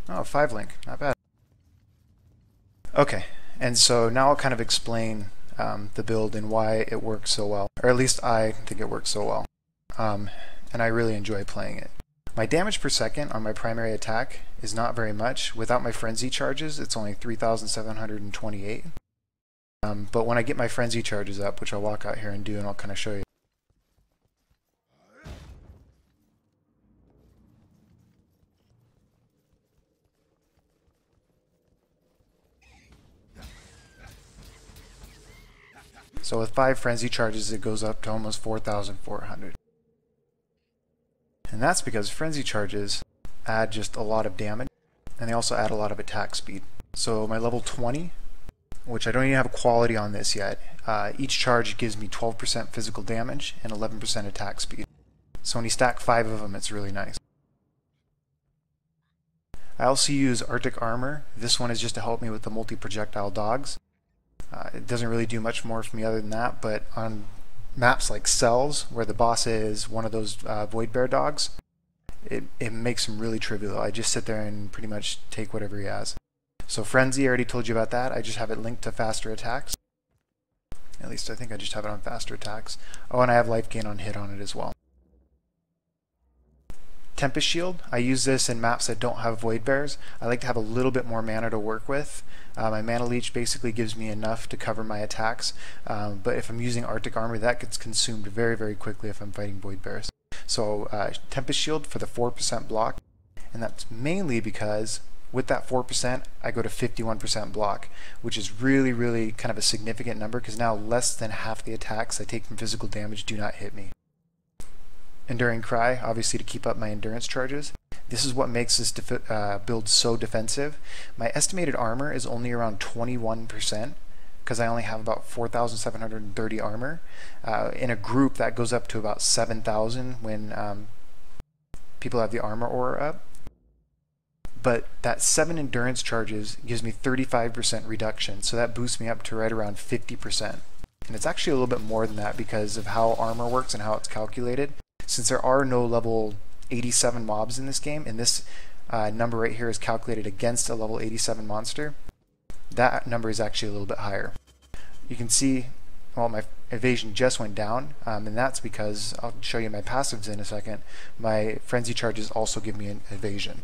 Oh, 5 link, not bad. Okay, and so now I'll kind of explain the build and why it works so well, or at least I think it works so well, and I really enjoy playing it. My damage per second on my primary attack is not very much. Without my frenzy charges, it's only 3,728. But when I get my frenzy charges up, which I'll walk out here and do, and I'll kind of show you. So with 5 frenzy charges, it goes up to almost 4,400. And that's because frenzy charges add just a lot of damage, and they also add a lot of attack speed. So my level 20, which I don't even have a quality on this yet, each charge gives me 12% physical damage and 11% attack speed. So when you stack 5 of them, it's really nice. I also use Arctic Armor. This one is just to help me with the multi-projectile dogs. It doesn't really do much more for me other than that, but on maps like Cells, where the boss is one of those Void Bear dogs, it makes him really trivial. I just sit there and pretty much take whatever he has. So Frenzy, I already told you about that. I just have it linked to faster attacks. At least I think I just have it on faster attacks. Oh, and I have life gain on hit on it as well. Tempest Shield, I use this in maps that don't have Void Bears. I like to have a little bit more mana to work with. My Mana Leech basically gives me enough to cover my attacks, but if I'm using Arctic Armor, that gets consumed very, very quickly if I'm fighting Void Bears. So Tempest Shield for the 4% block, and that's mainly because with that 4%, I go to 51% block, which is really, really kind of a significant number because now less than half the attacks I take from physical damage do not hit me. Enduring Cry, obviously to keep up my endurance charges. This is what makes this build so defensive. My estimated armor is only around 21% because I only have about 4,730 armor. In a group that goes up to about 7,000 when people have the armor aura up. But that 7 endurance charges gives me 35% reduction, so that boosts me up to right around 50%. And it's actually a little bit more than that because of how armor works and how it's calculated. Since there are no level 87 mobs in this game, and this number right here is calculated against a level 87 monster, that number is actually a little bit higher. You can see, well, my evasion just went down, and that's because, I'll show you my passives in a second, my frenzy charges also give me an evasion.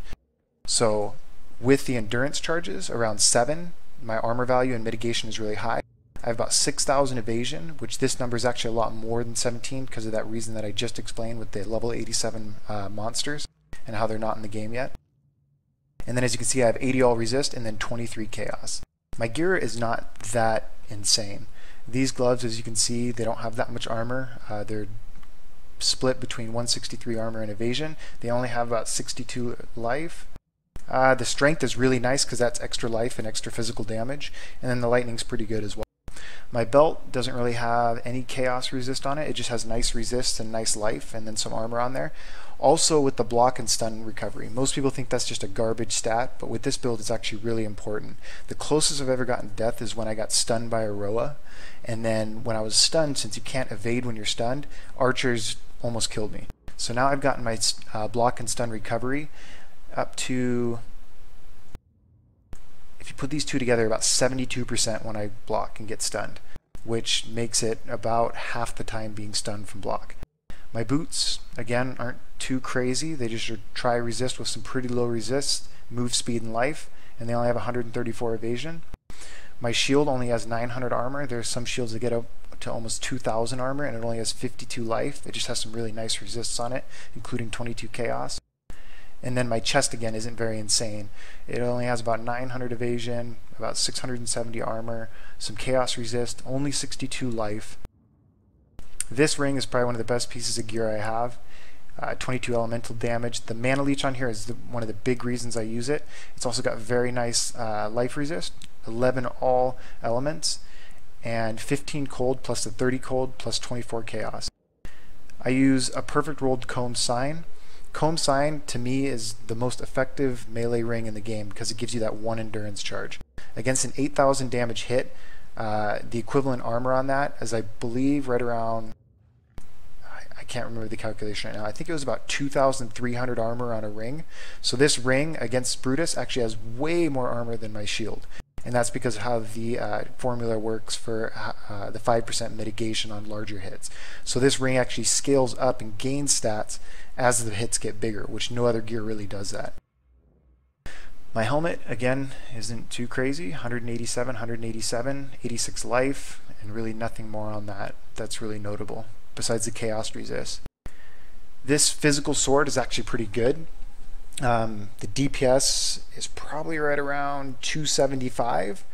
So with the endurance charges around 7, my armor value and mitigation is really high. I have about 6,000 evasion, which this number is actually a lot more than 17 because of that reason that I just explained with the level 87 monsters and how they're not in the game yet. And then as you can see, I have 80 all resist and then 23 chaos. My gear is not that insane. These gloves, as you can see, they don't have that much armor. They're split between 163 armor and evasion. They only have about 62 life. The strength is really nice because that's extra life and extra physical damage. And then the lightning's pretty good as well. My belt doesn't really have any chaos resist on it. It just has nice resist and nice life and then some armor on there. Also with the block and stun recovery. Most people think that's just a garbage stat, but with this build it's actually really important. The closest I've ever gotten to death is when I got stunned by a Roa. And then when I was stunned, since you can't evade when you're stunned, archers almost killed me. So now I've gotten my block and stun recovery up to, if you put these two together, about 72% when I block and get stunned, which makes it about half the time being stunned from block. My boots, again, aren't too crazy. They just try resist with some pretty low resist, move speed and life, and they only have 134 evasion. My shield only has 900 armor. There's some shields that get up to almost 2,000 armor, and it only has 52 life. It just has some really nice resists on it, including 22 chaos. And then my chest again isn't very insane. It only has about 900 evasion, about 670 armor, some chaos resist, only 62 life. This ring is probably one of the best pieces of gear I have. 22 elemental damage. The Mana Leech on here is one of the big reasons I use it. It's also got very nice life resist, 11 all elements, and 15 cold plus the 30 cold plus 24 chaos. I use a perfect rolled comb sign. Comb Sign to me is the most effective melee ring in the game because it gives you that 1 endurance charge. Against an 8,000 damage hit, the equivalent armor on that is, I believe, right around, I I can't remember the calculation right now. I think it was about 2,300 armor on a ring. So this ring against Brutus actually has way more armor than my shield. And that's because of how the formula works for the 5% mitigation on larger hits. So this ring actually scales up and gains stats as the hits get bigger, which no other gear really does that. My helmet, again, isn't too crazy. 187, 187, 86 life, and really nothing more on that that's really notable, besides the chaos resist. This physical sword is actually pretty good. The DPS is probably right around 275,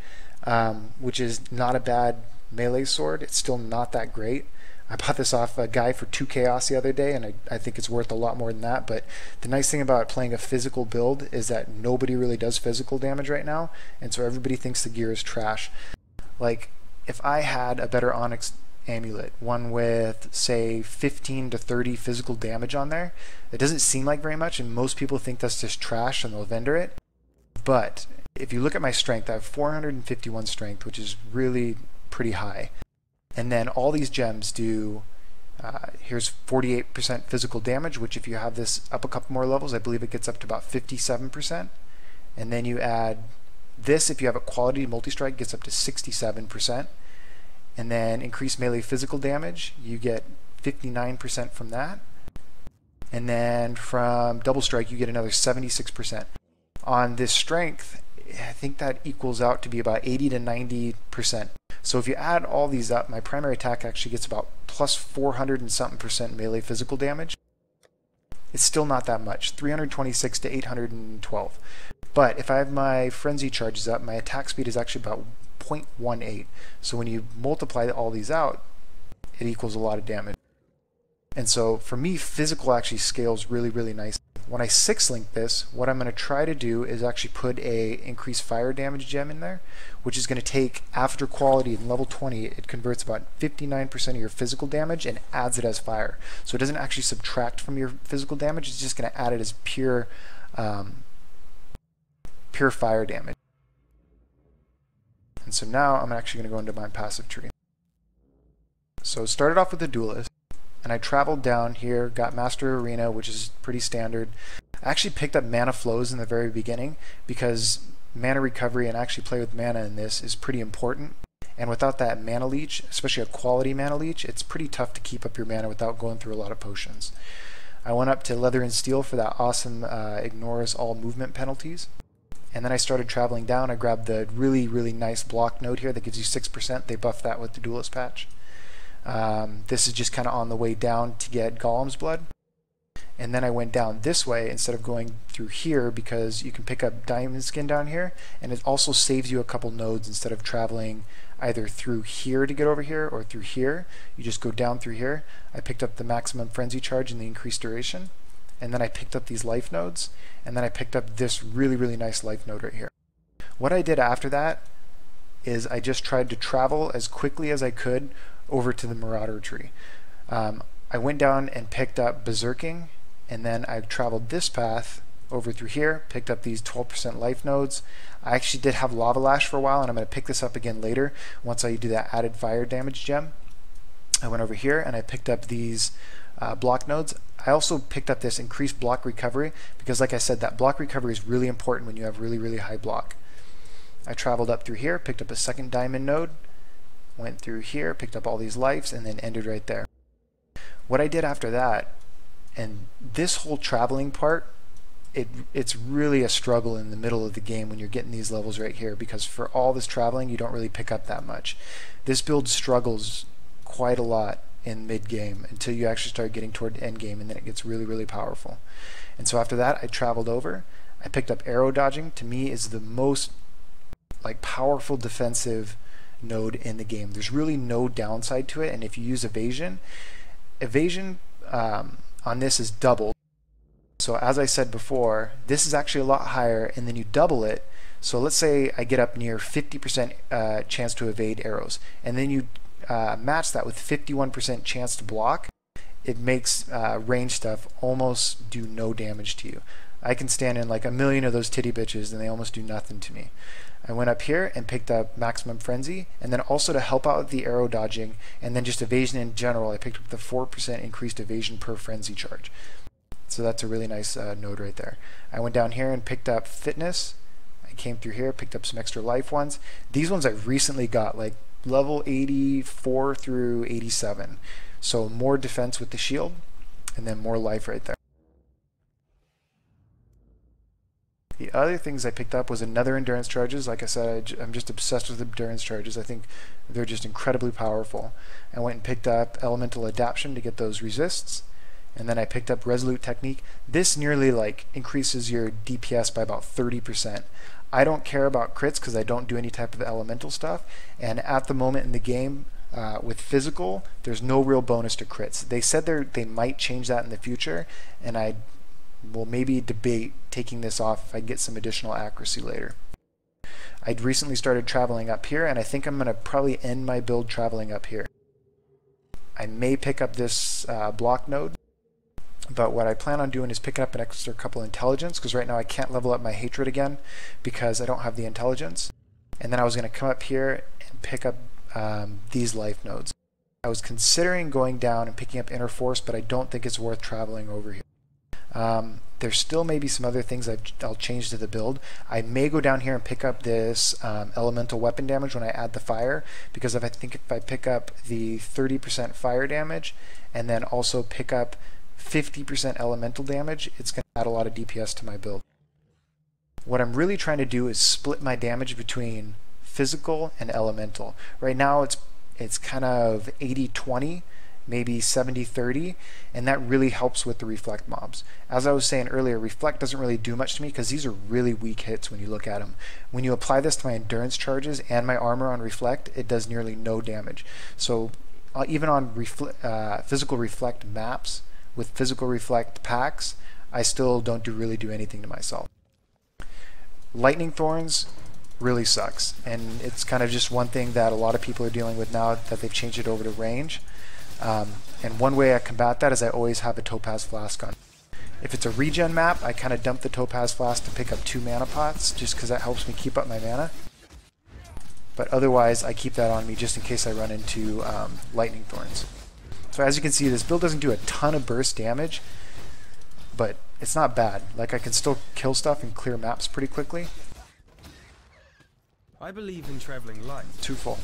which is not a bad melee sword. It's still not that great. I bought this off a guy for 2 chaos the other day, and I think it's worth a lot more than that. But the nice thing about playing a physical build is that nobody really does physical damage right now, and so everybody thinks the gear is trash. Like, if I had a better Onyx amulet, one with say 15 to 30 physical damage on there, it doesn't seem like very much, and most people think that's just trash and they'll vendor it. But if you look at my strength, I have 451 strength, which is really pretty high. And then all these gems do, here's 48% physical damage, which if you have this up a couple more levels, I believe it gets up to about 57%. And then you add this, if you have a quality multi-strike, gets up to 67%. And then increased melee physical damage, you get 59% from that. And then from double strike, you get another 76%. On this strength, I think that equals out to be about 80 to 90%. So if you add all these up, my primary attack actually gets about plus 400 and something percent melee physical damage. It's still not that much, 326 to 812. But if I have my frenzy charges up, my attack speed is actually about 0.18. So when you multiply all these out, it equals a lot of damage. And so for me, physical actually scales really, really nice. When I 6-link this, what I'm going to try to do is actually put a increased fire damage gem in there, which is going to take, after quality in level 20, it converts about 59% of your physical damage and adds it as fire. So it doesn't actually subtract from your physical damage, it's just going to add it as pure fire damage. And so now I'm actually going to go into my passive tree. So it started off with the Duelist, and I traveled down here, got Master Arena, which is pretty standard. I actually picked up Mana Flows in the very beginning because mana recovery and actually play with mana in this is pretty important. And without that mana leech, especially a quality mana leech, it's pretty tough to keep up your mana without going through a lot of potions. I went up to Leather and Steel for that awesome ignores all movement penalties. And then I started traveling down. I grabbed the really, really nice block node here that gives you 6%. They buffed that with the Duelist patch. This is just kind of on the way down to get Golem's Blood. And then I went down this way instead of going through here because you can pick up Diamond Skin down here, and it also saves you a couple nodes instead of traveling either through here to get over here or through here. You just go down through here. I picked up the maximum frenzy charge and the increased duration, and then I picked up these life nodes, and then I picked up this really, really nice life node right here. What I did after that is I just tried to travel as quickly as I could over to the Marauder tree. I went down and picked up Berserking, and then I traveled this path over through here, picked up these 12% life nodes. I actually did have Lava Lash for a while, and I'm going to pick this up again later once I do that added fire damage gem. I went over here and I picked up these block nodes. I also picked up this increased block recovery because, like I said, that block recovery is really important when you have really, really high block. I traveled up through here, picked up a second diamond node, went through here, picked up all these lives, and then ended right there. What I did after that, and this whole traveling part, it's really a struggle in the middle of the game when you're getting these levels right here, because for all this traveling you don't really pick up that much. This build struggles quite a lot in mid-game until you actually start getting toward end game, and then it gets really, really powerful. And so after that I traveled over, I picked up arrow dodging. To me is the most powerful defensive node in the game. There's really no downside to it, and if you use evasion on this is doubled. So as I said before, this is actually a lot higher, and then you double it. So let's say I get up near 50% chance to evade arrows, and then you match that with 51% chance to block. It makes range stuff almost do no damage to you. I can stand in like a million of those titty bitches and they almost do nothing to me. I went up here and picked up Maximum Frenzy, and then also to help out with the arrow dodging and then just evasion in general, I picked up the 4% increased evasion per frenzy charge. So that's a really nice node right there. I went down here and picked up Fitness. I came through here, picked up some extra life ones. These ones I recently got, like level 84 through 87. So more defense with the shield, and then more life right there. The other things I picked up was another endurance charges. Like I said, I'm just obsessed with endurance charges. I think they're just incredibly powerful. I went and picked up elemental adaptation to get those resists, and then I picked up resolute technique. This nearly like increases your DPS by about 30%. I don't care about crits because I don't do any type of elemental stuff, and at the moment in the game with physical, there's no real bonus to crits. They said they might change that in the future, and I will maybe debate taking this off if I get some additional accuracy later. I'd recently started traveling up here, and I think I'm going to probably end my build traveling up here. I may pick up this block node, but what I plan on doing is picking up an extra couple intelligence, because right now I can't level up my hatred again because I don't have the intelligence. And then I was going to come up here and pick up these life nodes. I was considering going down and picking up inner force, but I don't think it's worth traveling over here. There's still maybe some other things I'll change to the build. I may go down here and pick up this elemental weapon damage when I add the fire, because I think if I pick up the 30% fire damage and then also pick up 50% elemental damage, it's going to add a lot of DPS to my build. What I'm really trying to do is split my damage between physical and elemental. Right now it's kind of 80-20, maybe 70-30, and that really helps with the reflect mobs. As I was saying earlier, reflect doesn't really do much to me because these are really weak hits when you look at them. When you apply this to my endurance charges and my armor on reflect, it does nearly no damage. So even on physical reflect maps with physical reflect packs, I still don't really do anything to myself. Lightning Thorns really sucks, and it's kind of just one thing that a lot of people are dealing with now that they've changed it over to range. And one way I combat that is I always have a Topaz Flask on. If it's a regen map, I kind of dump the Topaz Flask to pick up 2 mana pots, just because that helps me keep up my mana. But otherwise, I keep that on me just in case I run into Lightning Thorns. So as you can see, this build doesn't do a ton of burst damage, but it's not bad. Like, I can still kill stuff and clear maps pretty quickly. I believe in traveling light. Too full.